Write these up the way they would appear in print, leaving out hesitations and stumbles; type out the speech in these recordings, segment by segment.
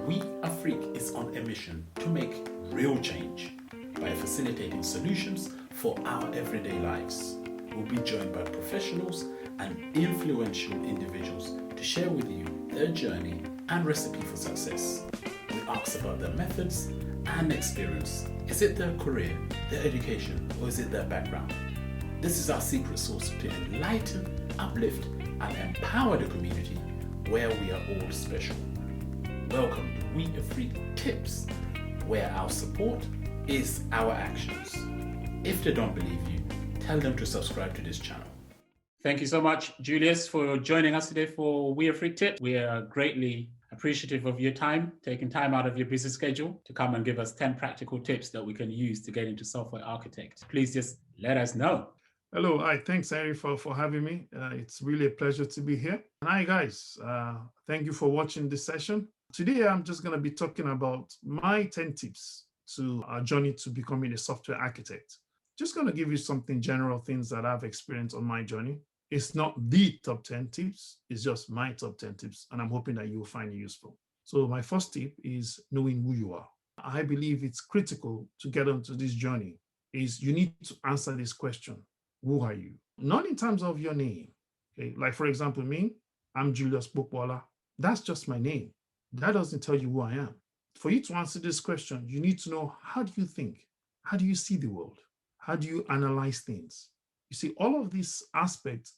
WeAfric is on a mission to make real change by facilitating solutions for our everyday lives. We'll be joined by professionals and influential individuals to share with you their journey and recipe for success. We ask about their methods and experience. Is it their career, their education, or is it their background? This is our secret sauce to enlighten, uplift, and empower the community where we are all special. Welcome to WeAfric Tips, where our support is our actions. If they don't believe you, tell them to subscribe to this channel. Thank you so much, Julius, for joining us today for WeAfric Tips. We are greatly appreciative of your time, taking time out of your busy schedule to come and give us 10 practical tips that we can use to get into software architect. Please just let us know. Hello, hi, thanks Harry for having me. It's really a pleasure to be here. And hi guys, thank you for watching this session. Today I'm just going to be talking about my 10 tips to our journey to becoming a software architect. Just going to give you something general things that I've experienced on my journey. It's not the top 10 tips, it's just my top 10 tips, and I'm hoping that you'll find it useful. So my first tip is knowing who you are. I believe it's critical to get onto this journey is you need to answer this question. Who are you? Not in terms of your name. Okay? Like for example, me, I'm Julius Bokbola. That's just my name. That doesn't tell you who I am. For you to answer this question, you need to know, how do you think? How do you see the world? How do you analyze things? You see, all of these aspects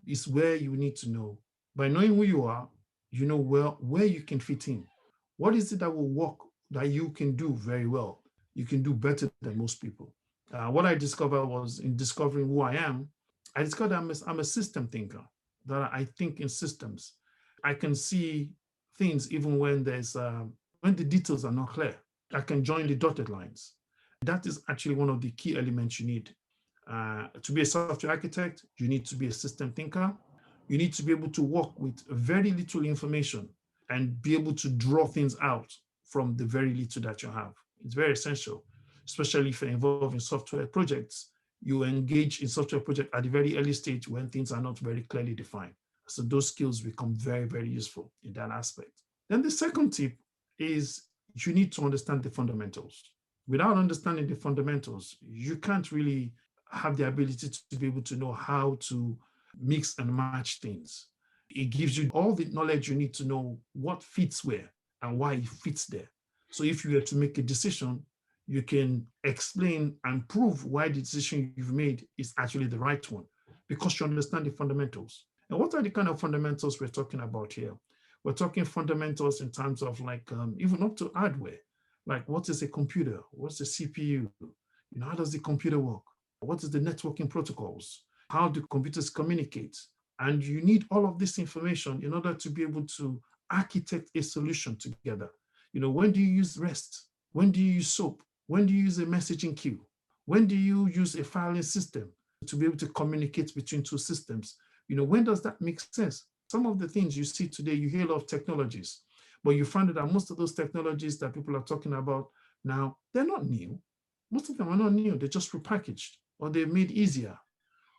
is where you need to know. By knowing who you are, you know where you can fit in. What is it that will work, that you can do very well? You can do better than most people. What I discovered was in discovering who I am, I discovered I'm a system thinker, that I think in systems. I can see things even when when the details are not clear. I can join the dotted lines. That is actually one of the key elements you need. To be a software architect, you need to be a system thinker. You need to be able to work with very little information and be able to draw things out from the very little that you have. It's very essential, especially if you're involved in software projects. You engage in software projects at the very early stage when things are not very clearly defined. So those skills become very, very useful in that aspect. Then the second tip is you need to understand the fundamentals. Without understanding the fundamentals, you can't really have the ability to be able to know how to mix and match things. It gives you all the knowledge you need to know what fits where and why it fits there. So if you were to make a decision, you can explain and prove why the decision you've made is actually the right one, because you understand the fundamentals. And what are the kind of fundamentals we're talking about here? We're talking fundamentals in terms of even up to hardware. Like, what is a computer? What's a CPU? How does the computer work? What is the networking protocols? How do computers communicate? And you need all of this information in order to be able to architect a solution together. When do you use REST? When do you use SOAP? When do you use a messaging queue? When do you use a filing system to be able to communicate between two systems? When does that make sense? Some of the things you see today, you hear a lot of technologies, but you find that most of those technologies that people are talking about now, they're not new. Most of them are not new. They're just repackaged, or they're made easier,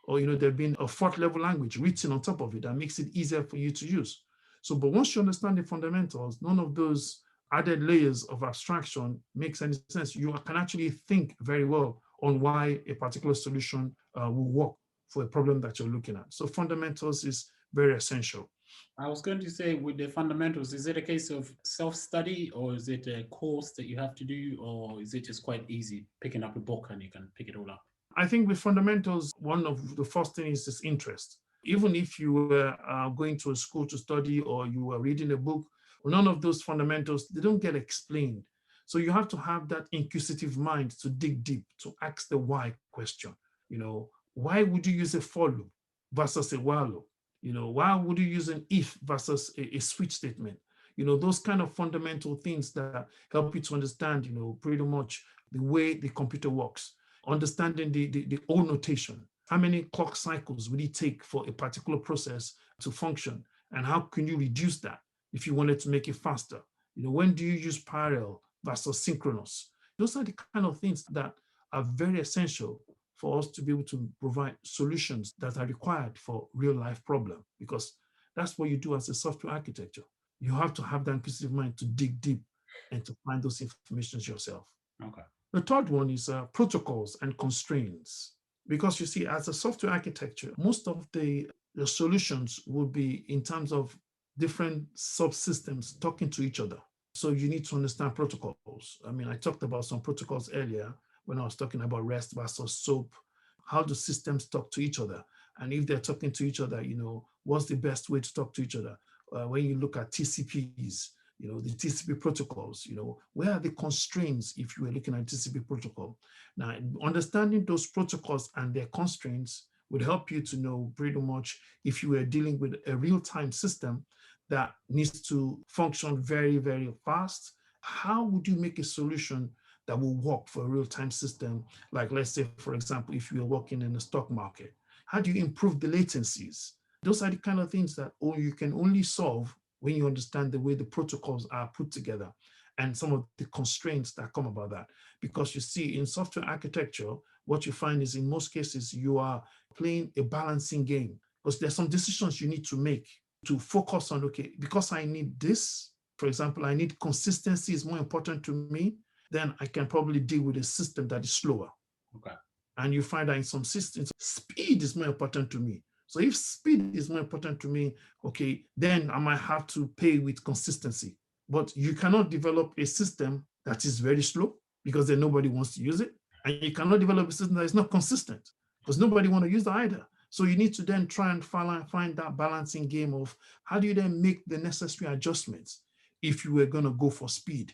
or there've been a fourth level language written on top of it that makes it easier for you to use. So, but once you understand the fundamentals, none of those added layers of abstraction makes any sense. You can actually think very well on why a particular solution will work for a problem that you're looking at. So fundamentals is very essential. I was going to say, with the fundamentals, is it a case of self-study, or is it a course that you have to do, or is it just quite easy picking up a book and you can pick it all up? I think with fundamentals, one of the first things is interest. Even if you were going to a school to study or you were reading a book, none of those fundamentals, they don't get explained. So you have to have that inquisitive mind to dig deep, to ask the why question. Why would you use a for loop versus a while loop? Why would you use an if versus a switch statement? Those kind of fundamental things that help you to understand, pretty much the way the computer works, understanding the old notation. How many clock cycles would it take for a particular process to function? And how can you reduce that if you wanted to make it faster? When do you use parallel versus synchronous? Those are the kind of things that are very essential for us to be able to provide solutions that are required for real life problem, because that's what you do as a software architecture. You have to have that inquisitive mind to dig deep and to find those informations yourself. Okay. The third one is protocols and constraints. Because you see, as a software architecture, most of the solutions will be in terms of different subsystems talking to each other. So you need to understand protocols. I mean, I talked about some protocols earlier when I was talking about REST versus SOAP. How do systems talk to each other? And if they're talking to each other, what's the best way to talk to each other? When you look at TCPs, the TCP protocols, where are the constraints if you were looking at TCP protocol? Now, understanding those protocols and their constraints would help you to know pretty much if you were dealing with a real-time system that needs to function very, very fast, how would you make a solution that will work for a real-time system? Like, let's say, for example, if you are working in the stock market, how do you improve the latencies? Those are the kind of things that you can only solve when you understand the way the protocols are put together and some of the constraints that come about that. Because you see, in software architecture, what you find is in most cases, you are playing a balancing game because there's some decisions you need to make to focus on, okay, because I need this, for example, I need consistency is more important to me, then I can probably deal with a system that is slower. Okay. And you find that in some systems, speed is more important to me. So if speed is more important to me, okay, then I might have to pay with consistency. But you cannot develop a system that is very slow because then nobody wants to use it. And you cannot develop a system that is not consistent because nobody wants to use it either. So you need to then try and find that balancing game of how do you then make the necessary adjustments if you were going to go for speed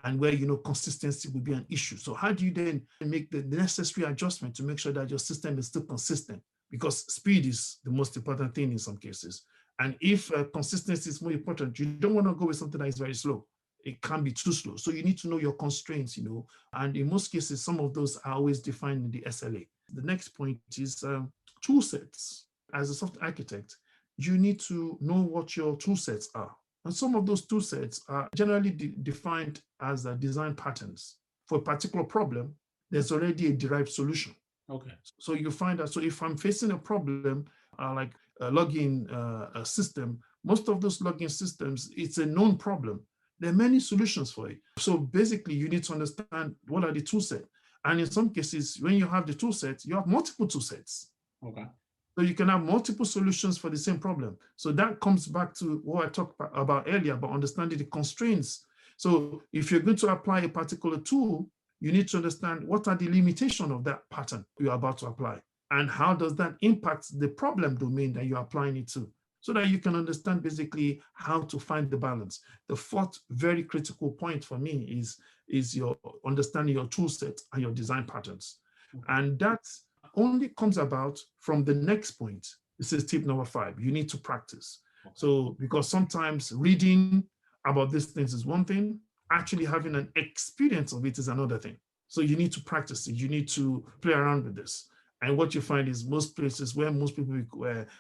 and where, consistency would be an issue. So how do you then make the necessary adjustment to make sure that your system is still consistent? Because speed is the most important thing in some cases. And if consistency is more important, you don't want to go with something that is very slow. It can be too slow. So you need to know your constraints, and in most cases, some of those are always defined in the SLA. The next point is tool sets. As a software architect, you need to know what your tool sets are. And some of those tool sets are generally defined as design patterns. For a particular problem, there's already a derived solution. Okay. So you find that, so if I'm facing a problem like a login system, most of those login systems, it's a known problem. There are many solutions for it. So basically, you need to understand what are the tool sets. And in some cases, when you have the tool sets, you have multiple tool sets. Okay. So you can have multiple solutions for the same problem. So that comes back to what I talked about earlier, about understanding the constraints. So if you're going to apply a particular tool, you need to understand what are the limitations of that pattern you're about to apply. And how does that impact the problem domain that you're applying it to? So that you can understand basically how to find the balance. The fourth very critical point for me is your understanding your tool set and your design patterns. And that only comes about from the next point. This is tip number 5. You need to practice. So because sometimes reading about these things is one thing, actually having an experience of it is another thing. So you need to practice it. You need to play around with this. And what you find is most places where most people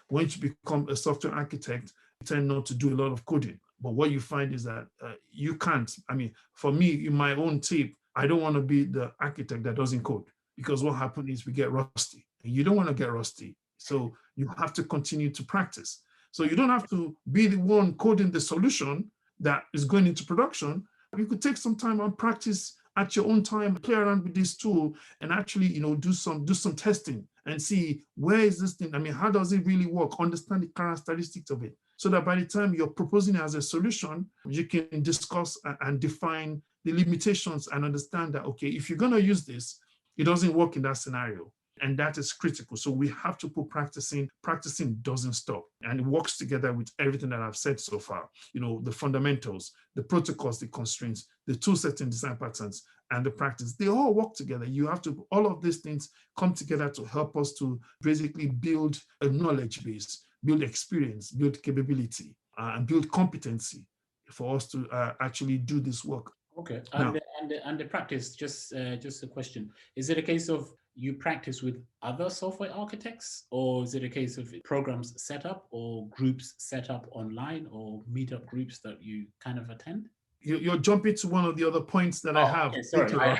want to become a software architect tend not to do a lot of coding. But what you find is that you can't. I mean, for me, in my own tip, I don't want to be the architect that doesn't code, because what happens is we get rusty. And you don't want to get rusty. So you have to continue to practice. So you don't have to be the one coding the solution that is going into production. You could take some time and practice at your own time, play around with this tool and actually, do some testing and see where is this thing? I mean, how does it really work? Understand the characteristics of it so that by the time you're proposing it as a solution, you can discuss and define the limitations and understand that, okay, if you're going to use this, it doesn't work in that scenario. And that is critical. So we have to put practicing. Practicing doesn't stop. And it works together with everything that I've said so far. The fundamentals, the protocols, the constraints, the tool setting, design patterns, and the practice. They all work together. You have to, all of these things come together to help us to basically build a knowledge base, build experience, build capability, and build competency for us to actually do this work. Okay. And the practice, just a question. Is it a case of you practice with other software architects, or is it a case of programs set up or groups set up online or meetup groups that you kind of attend? You're jumping to one of the other points that I have. Okay, sorry.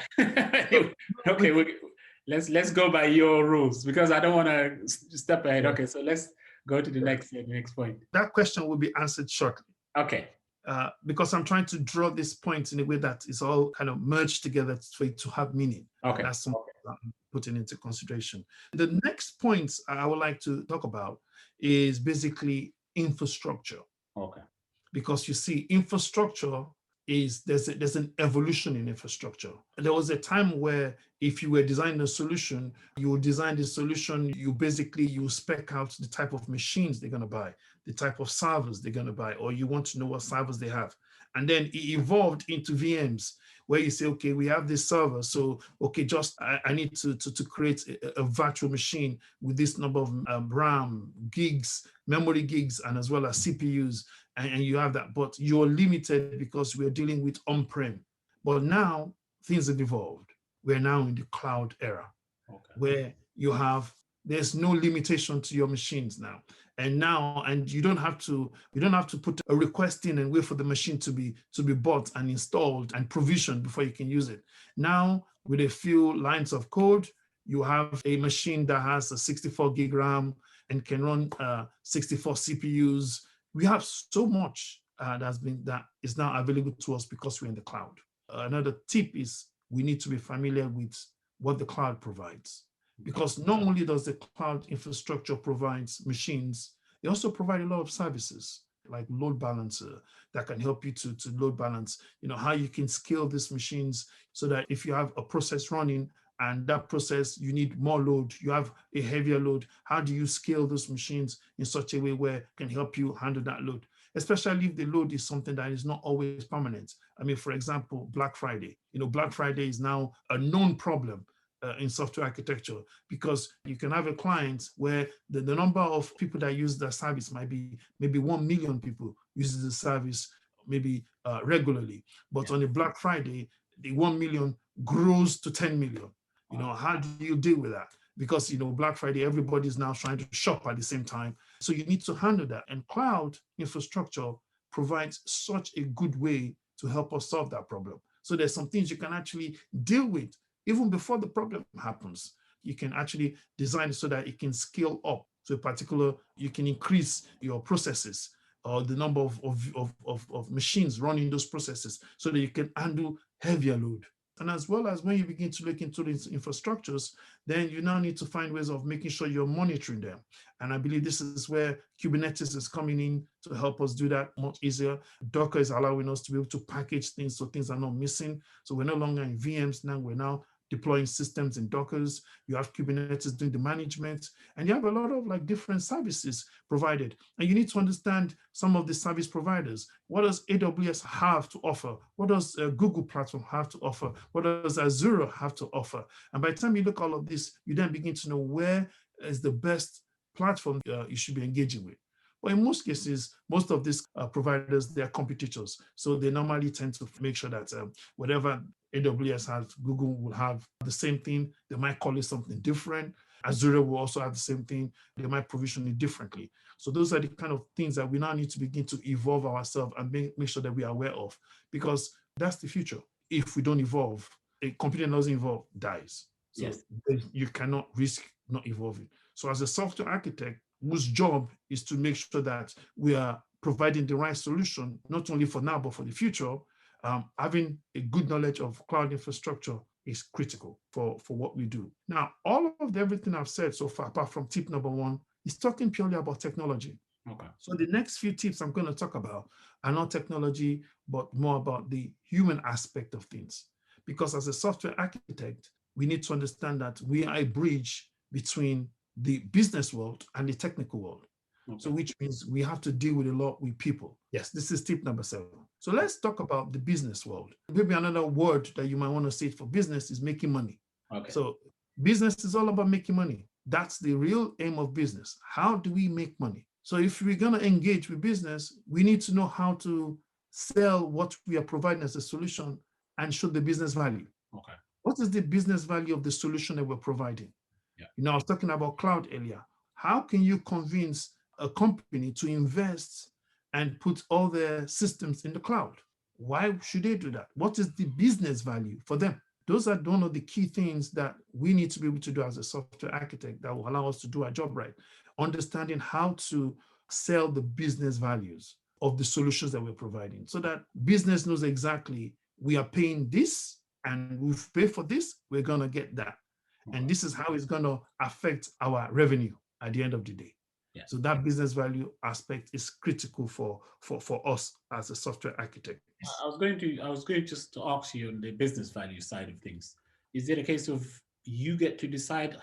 Okay, let's go by your rules because I don't want to step ahead. Okay, so let's go to the next point. That question will be answered shortly. Okay. because I'm trying to draw this point in a way that is all kind of merged together for it to have meaning. Okay. That's something that I'm putting into consideration. The next point I would like to talk about is basically infrastructure. Okay. Because you see, infrastructure is there's an evolution in infrastructure. There was a time where if you were designing a solution, you would design the solution, you spec out the type of machines they're going to buy, the type of servers they're going to buy, or you want to know what servers they have. And then it evolved into VMs where you say, okay, we have this server. So, okay, I need to create a virtual machine with this number of RAM, gigs, memory gigs, and as well as CPUs. And you have that, but you're limited because we're dealing with on-prem. But now things have evolved. We're now in the cloud era, Okay. where there's no limitation to your machines now. And you don't have to put a request in and wait for the machine to be bought and installed and provisioned before you can use it. Now, with a few lines of code, you have a machine that has a 64 gig RAM and can run 64 CPUs. We have so much that is now available to us because we're in the cloud. Another tip is we need to be familiar with what the cloud provides, because not only does the cloud infrastructure provide machines, they also provide a lot of services like load balancer that can help you to load balance, how you can scale these machines so that if you have a process running and that process, you need more load, you have a heavier load, how do you scale those machines in such a way where it can help you handle that load? Especially if the load is something that is not always permanent. I mean, for example, Black Friday. Black Friday is now a known problem in software architecture, because you can have a client where the number of people that use the service might be maybe 1 million people uses the service maybe regularly. But on a Black Friday, the 1 million grows to 10 million. How do you deal with that? Because, Black Friday, everybody's now trying to shop at the same time. So you need to handle that. And cloud infrastructure provides such a good way to help us solve that problem. So there's some things you can actually deal with even before the problem happens. You can actually design it so that it can scale up to a particular, you can increase your processes or the number of machines running those processes so that you can handle heavier load. And as well as when you begin to look into these infrastructures, then you now need to find ways of making sure you're monitoring them. And I believe this is where Kubernetes is coming in to help us do that much easier. Docker is allowing us to be able to package things so things are not missing. So we're no longer in VMs now, we're now deploying systems in Dockers. You have Kubernetes doing the management, and you have a lot of different services provided. And you need to understand some of the service providers. What does AWS have to offer? What does Google Platform have to offer? What does Azure have to offer? And by the time you look at all of this, you then begin to know where is the best platform you should be engaging with. But in most cases, most of these providers, they are competitors. So they normally tend to make sure that whatever AWS has, Google will have the same thing. They might call it something different. Azure will also have the same thing. They might provision it differently. So those are the kind of things that we now need to begin to evolve ourselves and make sure that we are aware of, because that's the future. If we don't evolve, a company that doesn't evolve dies. So yes, you cannot risk not evolving. So as a software architect, whose job is to make sure that we are providing the right solution, not only for now, but for the future, having a good knowledge of cloud infrastructure is critical for what we do. Now, all of everything I've said so far, apart from tip number 1, is talking purely about technology. okay. So the next few tips I'm going to talk about are not technology, but more about the human aspect of things. Because as a software architect, we need to understand that we are a bridge between the business world and the technical world. Okay. So which means we have to deal with a lot with people. Yes, this is tip number 7. So let's talk about the business world. Maybe another word that you might want to say for business is making money. Okay. So business is all about making money. That's the real aim of business. How do we make money? So if we're going to engage with business, we need to know how to sell what we are providing as a solution and show the business value. Okay. What is the business value of the solution that we're providing? Yeah. I was talking about cloud earlier. How can you convince a company to invest and put all their systems in the cloud? Why should they do that? What is the business value for them? Those are one of the key things that we need to be able to do as a software architect that will allow us to do our job right. Understanding how to sell the business values. of the solutions that we're providing, so that business knows exactly we are paying this and we've paid for this, we're going to get that. And this is how it's going to affect our revenue at the end of the day. Yeah. So that business value aspect is critical for us as a software architect. I was going just to ask you on the business value side of things. Is it a case of you get to decide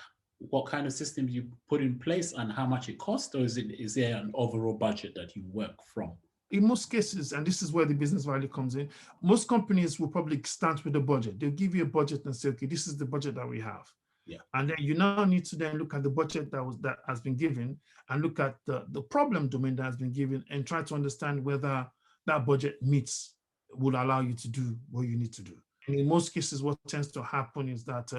what kind of systems you put in place and how much it costs, or is there an overall budget that you work from? In most cases, and this is where the business value comes in, most companies will probably start with a budget. They'll give you a budget and say, okay, this is the budget that we have. Yeah. And then you now need to then look at the budget that has been given and look at the problem domain that has been given and try to understand whether that budget will allow you to do what you need to do. And in most cases, what tends to happen is that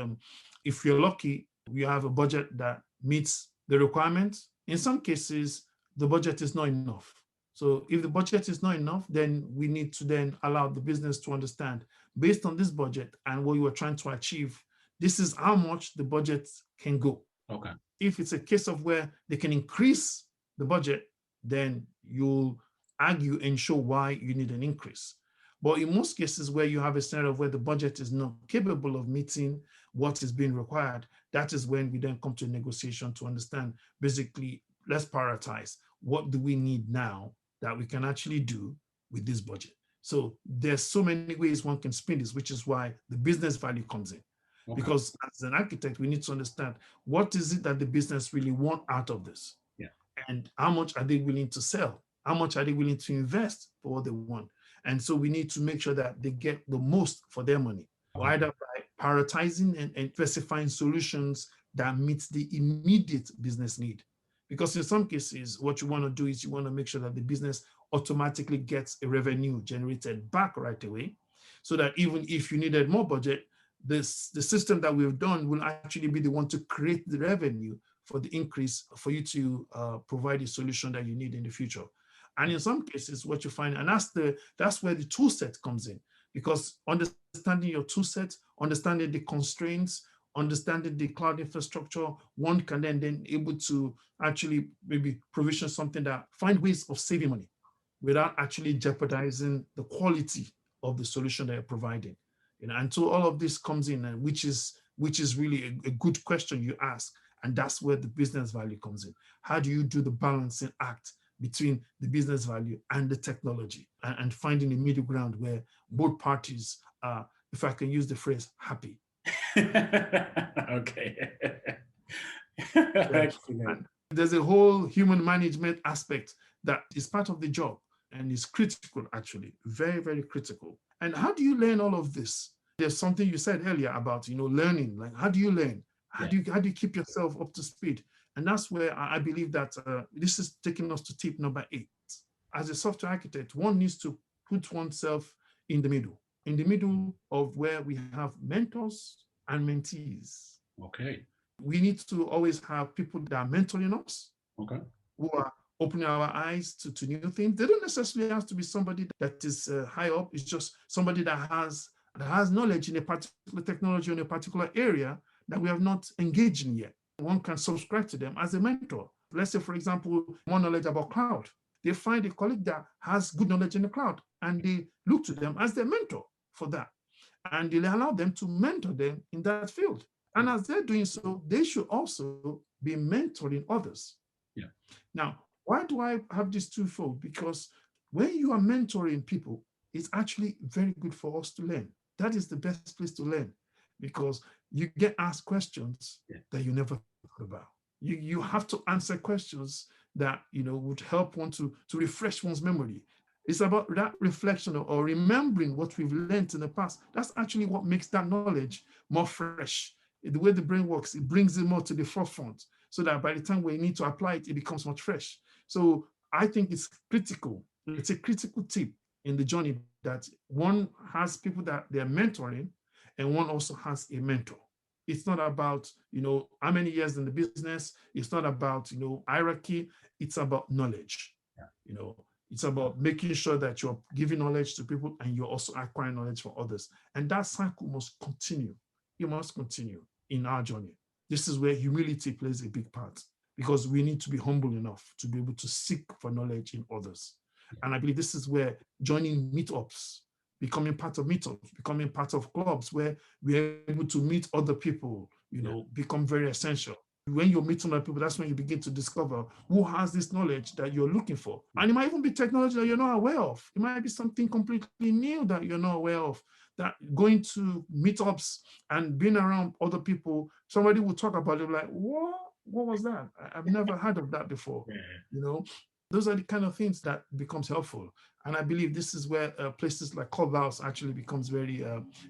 if you're lucky, you have a budget that meets the requirements. In some cases, the budget is not enough. So if the budget is not enough, then we need to then allow the business to understand, based on this budget and what you are trying to achieve, this is how much the budget can go. Okay. If it's a case of where they can increase the budget, then you'll argue and show why you need an increase. But in most cases where you have a scenario where the budget is not capable of meeting what is being required, that is when we then come to a negotiation to understand, basically, let's prioritize. What do we need now that we can actually do with this budget? So there's so many ways one can spin this, which is why the business value comes in. Okay. Because as an architect, we need to understand what is it that the business really want out of this? Yeah. And how much are they willing to sell? How much are they willing to invest for what they want? And so we need to make sure that they get the most for their money, either by prioritizing and specifying solutions that meet the immediate business need. Because in some cases, what you want to do is you want to make sure that the business automatically gets a revenue generated back right away, so that even if you needed more budget, the system that we've done will actually be the one to create the revenue for the increase for you to provide a solution that you need in the future. And in some cases, what you find, and that's where the tool set comes in, because understanding your tool set, understanding the constraints, understanding the cloud infrastructure, one can then able to actually maybe provision something that find ways of saving money without actually jeopardizing the quality of the solution that you're providing. And so all of this comes in, and which is really a good question you ask, and that's where the business value comes in. How do you do the balancing act between the business value and the technology, and finding a middle ground where both parties are, if I can use the phrase, happy? Okay. Excellent. There's a whole human management aspect that is part of the job and is critical, actually, very, very critical. And how do you learn all of this? There's something you said earlier about, learning. Like, how do you learn? How do you keep yourself up to speed? And that's where I believe that this is taking us to tip number 8. As a software architect, one needs to put oneself in the middle of where we have mentors and mentees. Okay. We need to always have people that are mentoring us, okay, who are opening our eyes to new things. They don't necessarily have to be somebody that is high up. It's just somebody that has knowledge in a particular technology in a particular area that we have not engaged in yet. One can subscribe to them as a mentor. Let's say, for example, more knowledge about cloud. They find a colleague that has good knowledge in the cloud, and they look to them as their mentor for that. And they allow them to mentor them in that field. And as they're doing so, they should also be mentoring others. Yeah. Now, why do I have this twofold? Because when you are mentoring people, it's actually very good for us to learn. That is the best place to learn, because you get asked questions that you never thought about. You have to answer questions that would help one to refresh one's memory. It's about that reflection or remembering what we've learned in the past. That's actually what makes that knowledge more fresh. The way the brain works, it brings it more to the forefront, so that by the time we need to apply it, it becomes much fresh. So I think it's critical. It's a critical tip in the journey that one has people that they're mentoring, and one also has a mentor. It's not about, how many years in the business. It's not about, hierarchy. It's about knowledge. Yeah. It's about making sure that you're giving knowledge to people and you're also acquiring knowledge for others. And that cycle must continue. It must continue in our journey. This is where humility plays a big part, because we need to be humble enough to be able to seek for knowledge in others. And I believe this is where joining meetups, becoming part of meetups, becoming part of clubs where we're able to meet other people, become very essential. When you're meeting other people, that's when you begin to discover who has this knowledge that you're looking for. And it might even be technology that you're not aware of. It might be something completely new that you're not aware of. That going to meetups and being around other people, somebody will talk about it like, what was that? I've never heard of that before. Those are the kind of things that becomes helpful. And I believe this is where places like Clubhouse actually becomes very,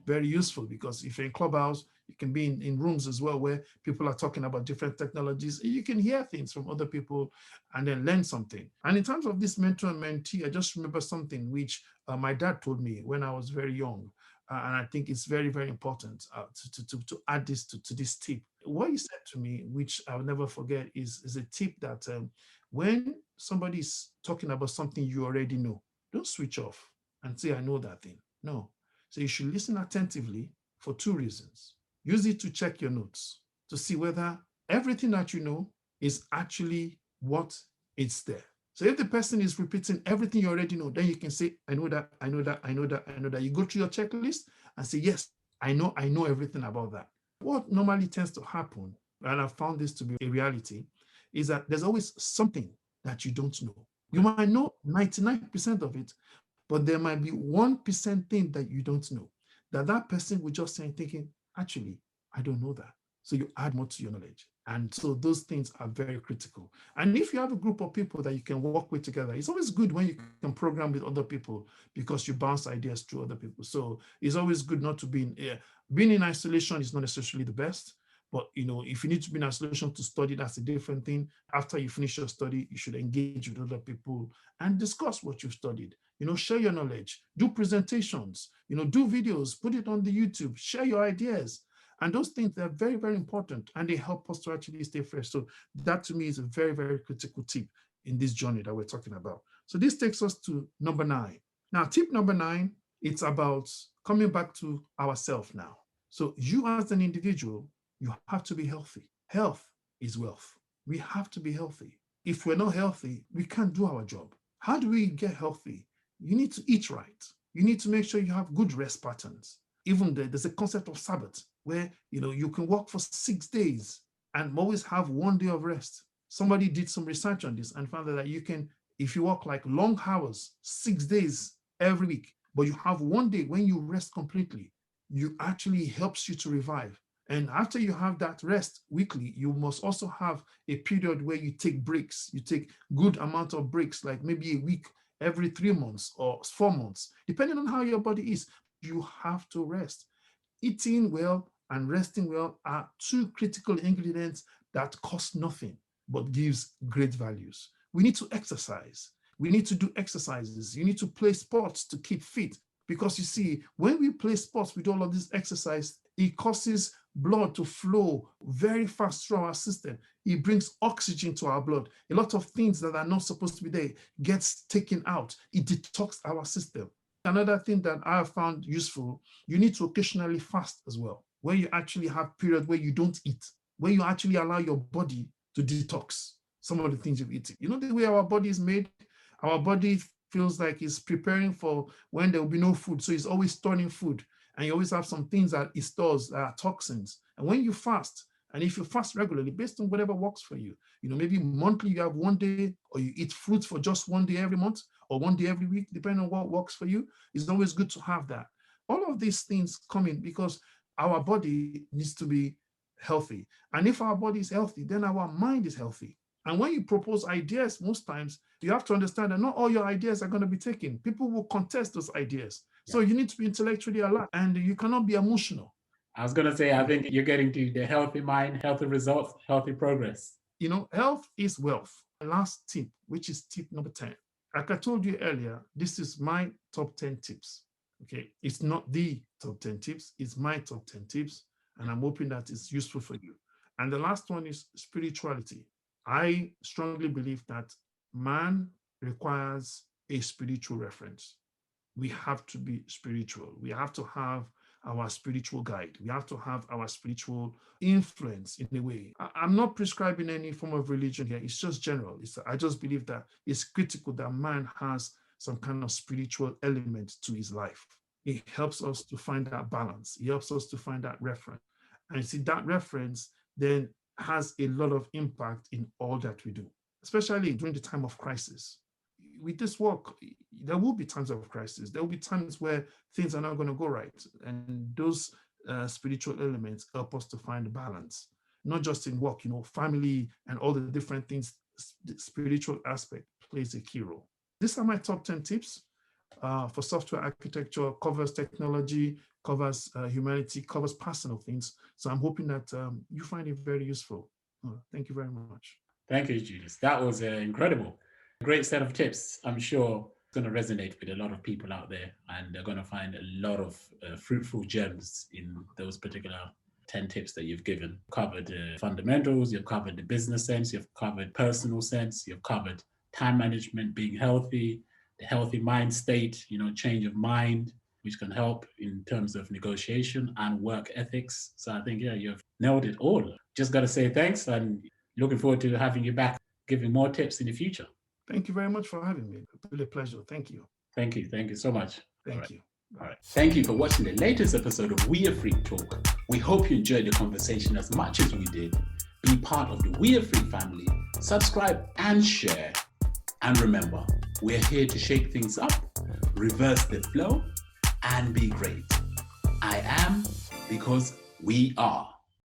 very useful, because if you're in Clubhouse, you can be in rooms as well where people are talking about different technologies. You can hear things from other people and then learn something. And in terms of this mentor and mentee, I just remember something which my dad told me when I was very young. And I think it's very, very important to add this to this tip. What he said to me, which I'll never forget, is a tip that when somebody is talking about something you already know, don't switch off and say, I know that thing. No. So you should listen attentively for two reasons. Use it to check your notes to see whether everything that you know is actually what is there. So if the person is repeating everything you already know, then you can say, I know that, I know that, I know that, I know that. You go through your checklist and say, yes, I know everything about that. What normally tends to happen, and I've found this to be a reality, is that there's always something that you don't know. You might know 99% of it, but there might be 1% thing that you don't know, that person will just say thinking, actually, I don't know that. So you add more to your knowledge. And so those things are very critical. And if you have a group of people that you can work with together, it's always good when you can program with other people, because you bounce ideas to other people. So it's always good not to be being in isolation is not necessarily the best. But if you need to be in isolation to study, that's a different thing. After you finish your study, you should engage with other people and discuss what you've studied. Share your knowledge, do presentations, do videos, put it on the YouTube, share your ideas. And those things, they're very, very important, and they help us to actually stay fresh. So that to me is a very, very critical tip in this journey that we're talking about. So this takes us to number 9. Now, tip number 9, it's about coming back to ourselves now. So you as an individual, you have to be healthy. Health is wealth. We have to be healthy. If we're not healthy, we can't do our job. How do we get healthy? You need to eat right. You need to make sure you have good rest patterns. Even there's a concept of Sabbath where you can work for 6 days and always have 1 day of rest. Somebody did some research on this and found that you can, if you work like long hours, 6 days every week, but you have 1 day when you rest completely, you actually helps you to revive. And after you have that rest weekly, you must also have a period where you take breaks. You take good amount of breaks, like maybe a week every 3 months or 4 months, depending on how your body is. You have to rest. Eating well and resting well are 2 critical ingredients that cost nothing but gives great values. We need to exercise. We need to do exercises. You need to play sports to keep fit, because you see, when we play sports, we do all of this exercise, it causes blood to flow very fast through our system. It brings oxygen to our blood. A lot of things that are not supposed to be there gets taken out. It detoxes our system. Another thing that I have found useful, you need to occasionally fast as well, where you actually have periods where you don't eat, where you actually allow your body to detox some of the things you've eaten. The way our body is made, our body feels like it's preparing for when there will be no food. So it's always storing food. And you always have some things that it stores that are toxins. And when you fast, and if you fast regularly, based on whatever works for you, maybe monthly you have 1 day, or you eat fruits for just 1 day every month, or 1 day every week, depending on what works for you. It's always good to have that. All of these things come in because our body needs to be healthy. And if our body is healthy, then our mind is healthy. And when you propose ideas, most times you have to understand that not all your ideas are going to be taken. People will contest those ideas. So you need to be intellectually alert, and you cannot be emotional. I was going to say, I think you're getting to the healthy mind, healthy results, healthy progress. Health is wealth. Last tip, which is tip number 10. Like I told you earlier, this is my top 10 tips. Okay, it's not the top 10 tips, it's my top 10 tips, and I'm hoping that it's useful for you. And the last one is spirituality. I strongly believe that man requires a spiritual reference. We have to be spiritual. We have to have our spiritual guide. We have to have our spiritual influence in a way. I'm not prescribing any form of religion here. It's just general. I just believe that it's critical that man has some kind of spiritual element to his life. It helps us to find that balance. It helps us to find that reference. And you see, that reference then has a lot of impact in all that we do, especially during the time of crisis. With this work, there will be times of crisis. There will be times where things are not going to go right. And those spiritual elements help us to find balance, not just in work, family and all the different things. The spiritual aspect plays a key role. These are my top 10 tips for software architecture. Covers technology, covers humanity, covers personal things. So I'm hoping that you find it very useful. Thank you very much. Thank you, Julius. That was incredible. Great set of tips. I'm sure it's going to resonate with a lot of people out there, and they're going to find a lot of fruitful gems in those particular 10 tips that you've given. Covered fundamentals, you've covered the business sense, you've covered personal sense, you've covered time management, being healthy, the healthy mind state, change of mind, which can help in terms of negotiation and work ethics. So I think, you've nailed it all. Just got to say thanks, and looking forward to having you back, giving more tips in the future. Thank you very much for having me. Really a pleasure. Thank you. Thank you. Thank you so much. Thank you. All right. Thank you for watching the latest episode of WeAfric Talk. We hope you enjoyed the conversation as much as we did. Be part of the WeAfric family, subscribe and share. And remember, we're here to shake things up, reverse the flow, and be great. I am because we are.